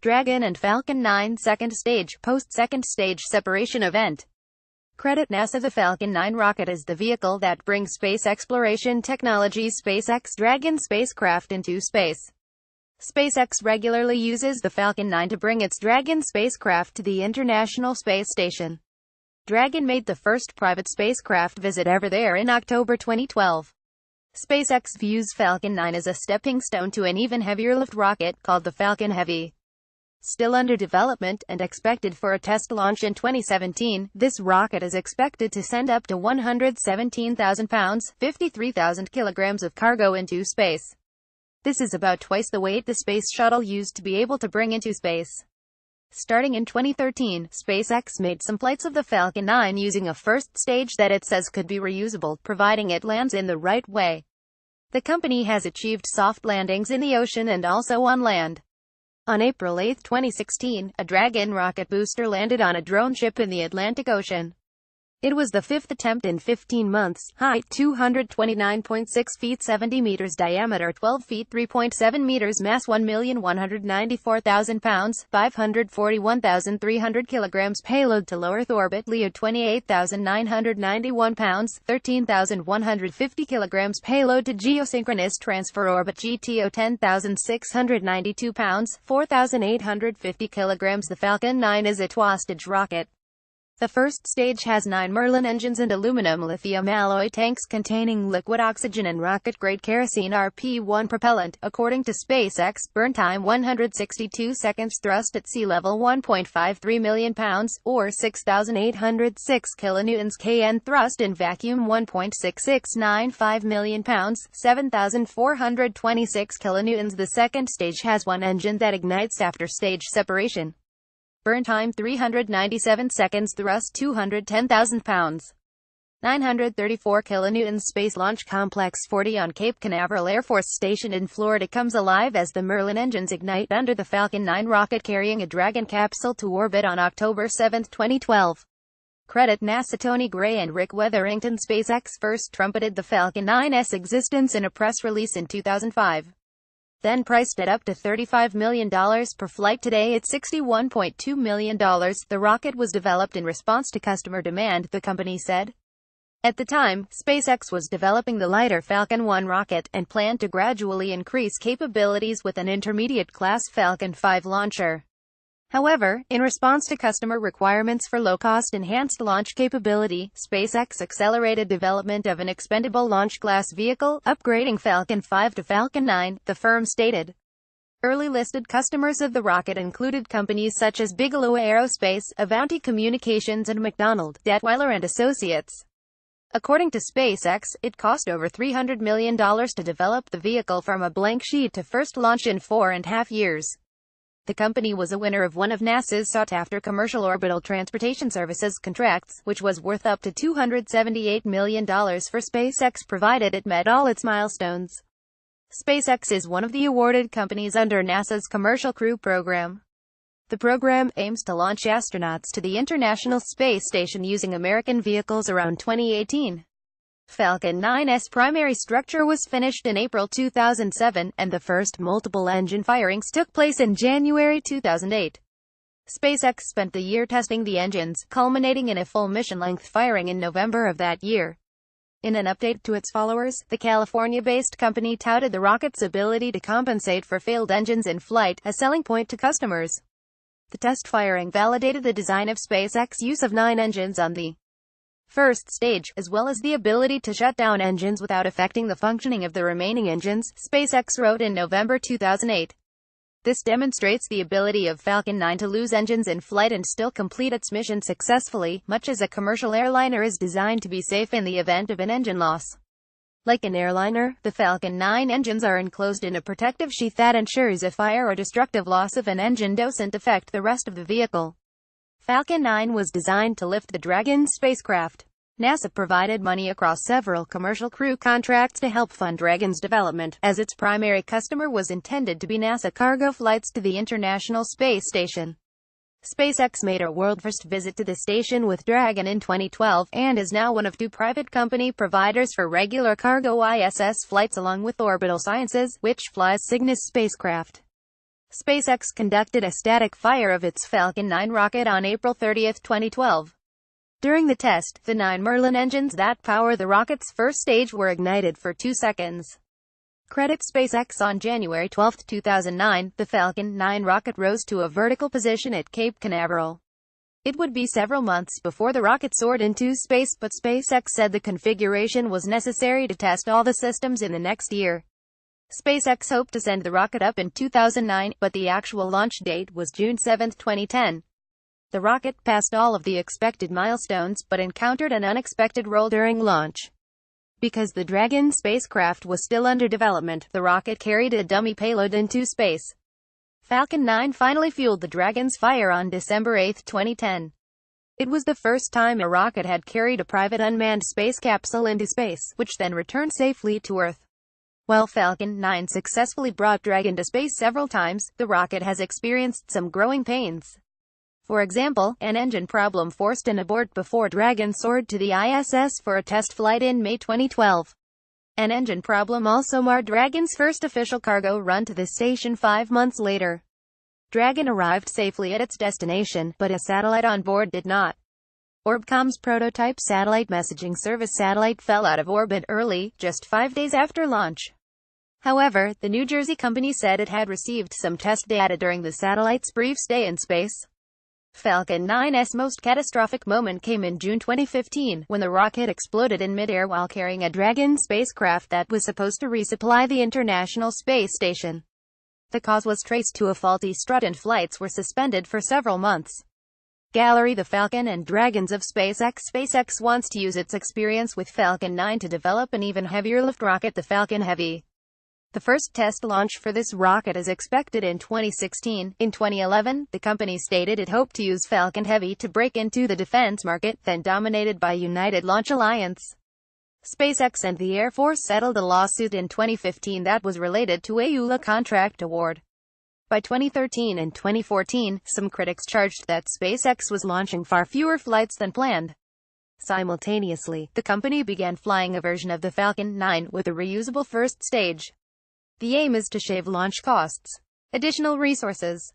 Dragon and Falcon 9 second stage, post-second stage separation event. Credit NASA The Falcon 9 rocket is the vehicle that brings space exploration technology's SpaceX Dragon spacecraft into space. SpaceX regularly uses the Falcon 9 to bring its Dragon spacecraft to the International Space Station. Dragon made the first private spacecraft visit ever there in October 2012. SpaceX views Falcon 9 as a stepping stone to an even heavier lift rocket called the Falcon Heavy. Still under development and expected for a test launch in 2017, this rocket is expected to send up to 117,000 pounds, 53,000 kilograms of cargo into space. This is about twice the weight the Space Shuttle used to be able to bring into space. Starting in 2013, SpaceX made some flights of the Falcon 9 using a first stage that it says could be reusable, providing it lands in the right way. The company has achieved soft landings in the ocean and also on land. On April 8, 2016, a Dragon rocket booster landed on a drone ship in the Atlantic Ocean. It was the fifth attempt in 15 months. Height 229.6 feet 70 meters, diameter 12 feet 3.7 meters, mass 1,194,000 pounds, 541,300 kilograms, payload to low Earth orbit LEO 28,991 pounds, 13,150 kilograms, payload to geosynchronous transfer orbit GTO 10,692 pounds, 4,850 kilograms. The Falcon 9 is a twostage rocket. The first stage has 9 Merlin engines and aluminum-lithium alloy tanks containing liquid oxygen and rocket-grade kerosene RP-1 propellant. According to SpaceX, burn time 162 seconds, thrust at sea level 1.53 million pounds, or 6,806 kilonewtons kN, thrust in vacuum 1.6695 million pounds, 7,426 kilonewtons. The second stage has one engine that ignites after stage separation. Burn time 397 seconds, thrust 210,000 pounds, 934 kilonewtons. Space Launch Complex 40 on Cape Canaveral Air Force Station in Florida comes alive as the Merlin engines ignite under the Falcon 9 rocket carrying a Dragon capsule to orbit on October 7, 2012. Credit NASA. Tony Gray and Rick Wetherington. SpaceX first trumpeted the Falcon 9's existence in a press release in 2005. Then priced at up to $35 million per flight. Today it's $61.2 million. The rocket was developed in response to customer demand, the company said. At the time, SpaceX was developing the lighter Falcon 1 rocket, and planned to gradually increase capabilities with an intermediate-class Falcon 5 launcher. However, in response to customer requirements for low-cost enhanced launch capability, SpaceX accelerated development of an expendable launch class vehicle, upgrading Falcon 5 to Falcon 9, the firm stated. Early listed customers of the rocket included companies such as Bigelow Aerospace, Avanti Communications and McDonald, Detweiler and Associates. According to SpaceX, it cost over $300 million to develop the vehicle from a blank sheet to first launch in 4.5 years. The company was a winner of one of NASA's sought-after commercial orbital transportation services contracts, which was worth up to $278 million for SpaceX provided it met all its milestones. SpaceX is one of the awarded companies under NASA's Commercial Crew Program. The program aims to launch astronauts to the International Space Station using American vehicles around 2018. Falcon 9's primary structure was finished in April 2007, and the first multiple engine firings took place in January 2008. SpaceX spent the year testing the engines, culminating in a full mission-length firing in November of that year. In an update to its followers, the California-based company touted the rocket's ability to compensate for failed engines in flight, a selling point to customers. The test firing validated the design of SpaceX's use of 9 engines on the first stage, as well as the ability to shut down engines without affecting the functioning of the remaining engines, SpaceX wrote in November 2008. This demonstrates the ability of Falcon 9 to lose engines in flight and still complete its mission successfully, much as a commercial airliner is designed to be safe in the event of an engine loss. Like an airliner, the Falcon 9 engines are enclosed in a protective sheath that ensures a fire or destructive loss of an engine doesn't affect the rest of the vehicle. Falcon 9 was designed to lift the Dragon spacecraft. NASA provided money across several commercial crew contracts to help fund Dragon's development, as its primary customer was intended to be NASA cargo flights to the International Space Station. SpaceX made a world-first visit to the station with Dragon in 2012, and is now one of 2 private company providers for regular cargo ISS flights along with Orbital Sciences, which flies Cygnus spacecraft. SpaceX conducted a static fire of its Falcon 9 rocket on April 30, 2012. During the test, the 9 Merlin engines that power the rocket's first stage were ignited for 2 seconds. Credit SpaceX. On January 12, 2009, the Falcon 9 rocket rose to a vertical position at Cape Canaveral. It would be several months before the rocket soared into space, but SpaceX said the configuration was necessary to test all the systems in the next year. SpaceX hoped to send the rocket up in 2009, but the actual launch date was June 7, 2010. The rocket passed all of the expected milestones, but encountered an unexpected roll during launch. Because the Dragon spacecraft was still under development, the rocket carried a dummy payload into space. Falcon 9 finally fueled the Dragon's fire on December 8, 2010. It was the first time a rocket had carried a private unmanned space capsule into space, which then returned safely to Earth. While Falcon 9 successfully brought Dragon to space several times, the rocket has experienced some growing pains. For example, an engine problem forced an abort before Dragon soared to the ISS for a test flight in May 2012. An engine problem also marred Dragon's first official cargo run to the station 5 months later. Dragon arrived safely at its destination, but a satellite on board did not. Orbcomm's prototype satellite messaging service satellite fell out of orbit early, just 5 days after launch. However, the New Jersey company said it had received some test data during the satellite's brief stay in space. Falcon 9's most catastrophic moment came in June 2015, when the rocket exploded in midair while carrying a Dragon spacecraft that was supposed to resupply the International Space Station. The cause was traced to a faulty strut and flights were suspended for several months. Gallery: The Falcon and Dragons of SpaceX. SpaceX wants to use its experience with Falcon 9 to develop an even heavier lift rocket, the Falcon Heavy. The first test launch for this rocket is expected in 2016. In 2011, the company stated it hoped to use Falcon Heavy to break into the defense market, then dominated by United Launch Alliance. SpaceX and the Air Force settled a lawsuit in 2015 that was related to a ULA contract award. By 2013 and 2014, some critics charged that SpaceX was launching far fewer flights than planned. Simultaneously, the company began flying a version of the Falcon 9 with a reusable first stage. The aim is to shave launch costs. Additional resources.